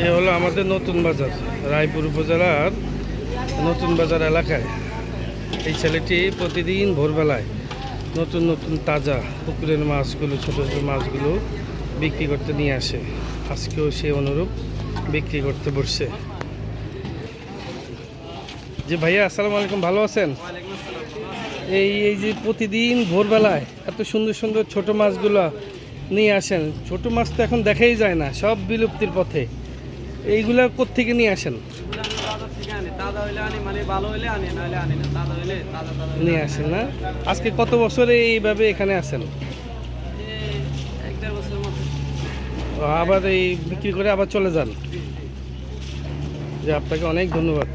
এ হলো আমাদের নতুন বাজার, রায়পুর উপজেলার নতুন বাজার এলাকায়। এই ছেলেটি প্রতিদিন ভোরবেলায় নতুন নতুন তাজা পুকুরের মাছগুলো, ছোটো ছোটো মাছগুলো বিক্রি করতে নিয়ে আসে। আজকেও সে অনুরূপ বিক্রি করতে বসছে। যে ভাইয়া, আসসালামু আলাইকুম, ভালো আছেন? এই এই যে প্রতিদিন ভোরবেলায় এত সুন্দর সুন্দর ছোট মাছগুলো নিয়ে আসেন। ছোট মাছ তো এখন দেখাই যায় না, সব বিলুপ্তির পথে। এইগুলা কোত্থেকে নিয়ে আসেন? নিয়ে আসেন না? আজকে কত বছরে এইভাবে এখানে আসেন? আবার এই বিক্রি করে আবার চলে যান? যে আপনাকে অনেক ধন্যবাদ।